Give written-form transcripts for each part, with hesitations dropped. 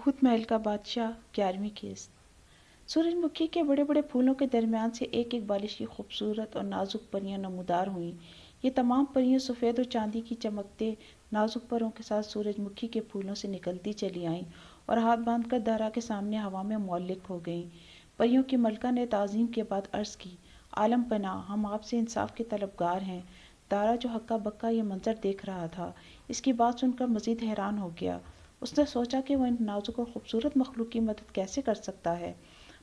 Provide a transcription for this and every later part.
भूत महल का बादशाह 11वीं किस्त। सूरजमुखी के बड़े बड़े फूलों के दरमियान से एक एक बालिश की खूबसूरत और नाजुक परियां नमूदार हुईं। ये तमाम परियां सफ़ेद और चांदी की चमकते नाजुक परों के साथ सूरजमुखी के फूलों से निकलती चली आईं और हाथ बांधकर दारा के सामने हवा में मौलिक हो गईं। परियों की मलका ने ताज़ीम के बाद अर्ज़ की, आलम पनाह, हम आपसे इंसाफ के तलबगार हैं। दारा जो हक्का बक्का ये मंजर देख रहा था, इसकी बात सुनकर मज़ीद हैरान हो गया। उसने सोचा कि वह इन नाजुक और खूबसूरत मखलूक की मदद कैसे कर सकता है।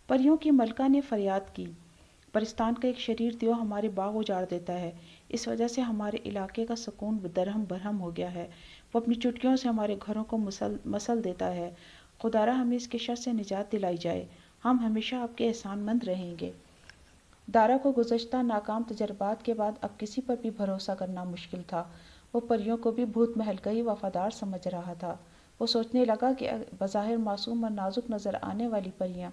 परियों की मलका ने फरियाद की, परिस्तान का एक शरीर दियो हमारे बाग उजाड़ देता है। इस वजह से हमारे इलाके का सुकून दरहम बरहम हो गया है। वो अपनी चुटकियों से हमारे घरों को मसल देता है। खुदारा हमें इसके शर से निजात दिलाई जाए। हम हमेशा आपके एहसानमंद रहेंगे। दारा को गुज़श्ता नाकाम तजर्बात के बाद अब किसी पर भी भरोसा करना मुश्किल था। वो परियों को भी भूत महल का ही वफादार समझ रहा था। वो सोचने लगा कि बज़ाहिर मासूम और नाजुक नज़र आने वाली परियां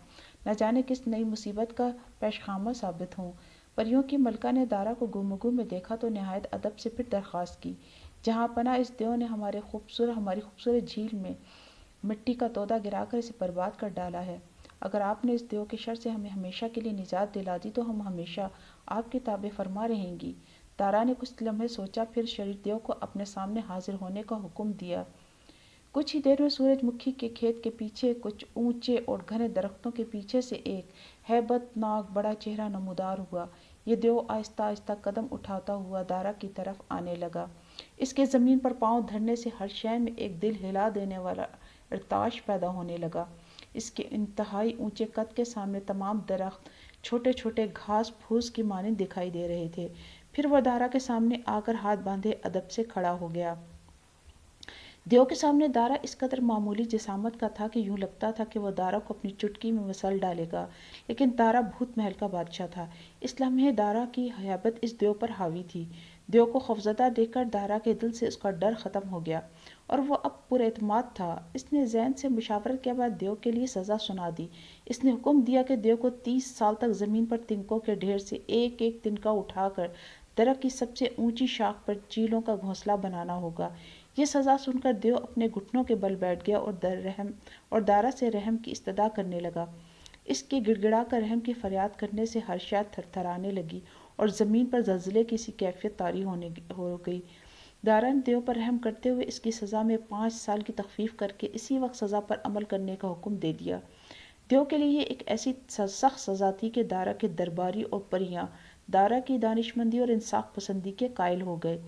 न जाने किस नई मुसीबत का पेशखामा साबित हों। परियों की मलका ने दारा को गुमगु में देखा तो नहायत अदब से फिर दरख्वास्त की, जहाँ पना इस देव ने हमारी खूबसूरत झील में मिट्टी का तोदा गिराकर इसे बर्बाद कर डाला है। अगर आपने इस देव के शर से हमें हमेशा के लिए निजात दिला दी तो हम हमेशा आपके ताबे फरमा रहेंगी। दारा ने कुछ लम्हे सोचा, फिर शरीर देव को अपने सामने हाजिर होने का हुक्म दिया। कुछ ही देर में सूरजमुखी के खेत के पीछे कुछ ऊंचे और घने दरख्तों के पीछे से एक हैबतनाक बड़ा चेहरा नमूदार हुआ। ये देव आहिस्ता आहिस्ता कदम उठाता हुआ दारा की तरफ आने लगा। इसके ज़मीन पर पांव धरने से हर शय में एक दिल हिला देने वाला इर्ताश पैदा होने लगा। इसके इंतहाई ऊंचे कद के सामने तमाम दरख्त छोटे छोटे घास फूस की मानिंद दिखाई दे रहे थे। फिर वह दारा के सामने आकर हाथ बांधे अदब से खड़ा हो गया। देव के सामने दारा इस कदर मामूली जिसामत का था कि यूं लगता था कि वह दारा को अपनी चुटकी में मसल डालेगा। लेकिन दारा भूत महल का बादशाह था। इस लम्हे दारा की हयाबत इस देव पर हावी थी। देव को खौफजदा देखकर दारा के दिल से उसका डर ख़त्म हो गया और वह अब पुरएतमाद था। इसने जैन से मुशावरत के बाद देव के लिए सज़ा सुना दी। इसने हुक्म दिया कि देव को 30 साल तक ज़मीन पर तिनकों के ढेर से एक एक तिनका उठाकर दरख्त की सबसे ऊंची शाख पर चीलों का घोंसला बनाना होगा। ये सज़ा सुनकर देव अपने घुटनों के बल बैठ गया और दारा से रहम की इस्तदा करने लगा। इसके गिड़गिड़ा कर रहम की फरियाद करने से हर शय थरथराने लगी और ज़मीन पर ज़लज़ले की सी कैफियत तारी हो गई। दारा ने देव पर रहम करते हुए इसकी सज़ा में 5 साल की तखफीफ करके इसी वक्त सज़ा पर अमल करने का हुक्म दे दिया। देव के लिए एक ऐसी सख्त सज़ा थी कि दारा के दरबारी और परियां दारा की दानिशमंदी और इंसाफ पसंदी के कायल हो गए।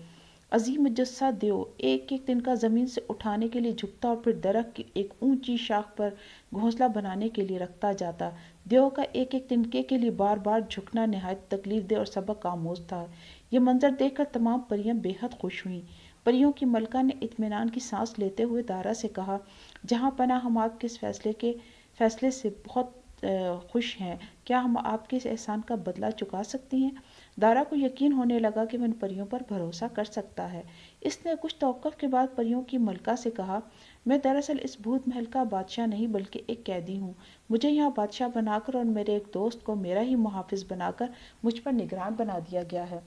अजीम जस्सा देव एक एक तिनका ज़मीन से उठाने के लिए झुकता और फिर दरख्त की एक ऊंची शाख पर घोंसला बनाने के लिए रखता जाता। देव का एक एक तिनके के लिए बार बार झुकना नहायत तकलीफ दे और सबक आमोज था। यह मंजर देखकर तमाम परियां बेहद खुश हुईं। परियों की मलका ने इत्मीनान की सांस लेते हुए दारा से कहा, जहाँ पना हम आपके इस फैसले से बहुत खुश हैं। क्या हम आपके इस एहसान का बदला चुका सकती हैं? दारा को यकीन होने लगा कि वह इन परियों पर भरोसा कर सकता है। इसने कुछ तवक्कुफ के बाद परियों की मलका से कहा, मैं दरअसल इस भूत महल का बादशाह नहीं बल्कि एक कैदी हूँ। मुझे यहाँ बादशाह बनाकर और मेरे एक दोस्त को मेरा ही मुहाफिज बनाकर मुझ पर निगरान बना दिया गया है।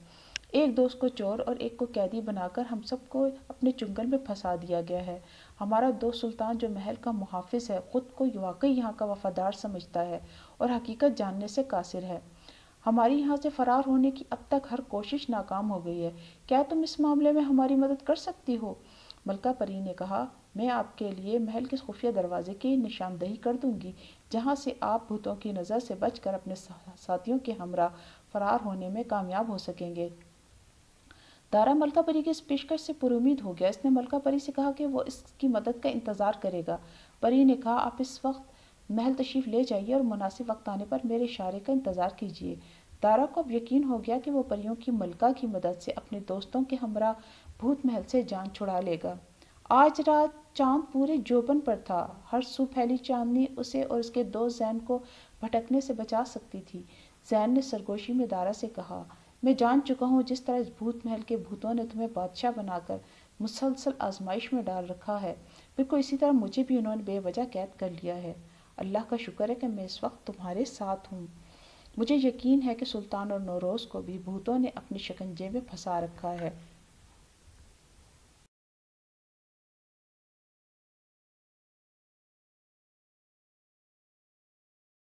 एक दोस्त को चोर और एक को कैदी बनाकर हम सबको अपने चुंगल में फंसा दिया गया है। हमारा दोस्त सुल्तान जो महल का मुहाफिज है खुद को वाकई यहाँ का वफादार समझता है और हकीकत जानने से कासिर है। हमारी यहाँ से फरार होने की अब तक हर कोशिश नाकाम हो गई है। क्या तुम इस मामले में हमारी मदद कर सकती हो? मलका परी ने कहा, मैं आपके लिए महल के खुफिया दरवाजे की निशानदही कर दूंगी, जहाँ से आप भूतों की नज़र से बचकर अपने साथियों के हमरा फरार होने में कामयाब हो सकेंगे। दारा मलका परी की इस पेशकश से पुरुमीद हो गया। इसने मलका परी से कहा कि वो इसकी मदद का इंतज़ार करेगा। परी ने कहा, आप इस वक्त महल तशरीफ ले जाइए और मुनासिब वक्त आने पर मेरे इशारे का इंतज़ार कीजिए। दारा को अब यकीन हो गया कि वो परियों की मलका की मदद से अपने दोस्तों के हमरा भूत महल से जान छुड़ा लेगा। आज रात चांद पूरे जोबन पर था। हर सू फैली चांदनी उसे और उसके दोस्त जैन को भटकने से बचा सकती थी। जैन ने सरगोशी में दारा से कहा, मैं जान चुका हूँ जिस तरह इस भूत महल के भूतों ने तुम्हें बादशाह बनाकर मुसलसल आजमाइश में डाल रखा है, बिल्कुल इसी तरह मुझे भी उन्होंने बेवजह कैद कर लिया है। अल्लाह का शुक्र है कि मैं इस वक्त तुम्हारे साथ हूँ। मुझे यकीन है कि सुल्तान और नौरोज़ को भी भूतों ने अपने शिकंजे में फंसा रखा है।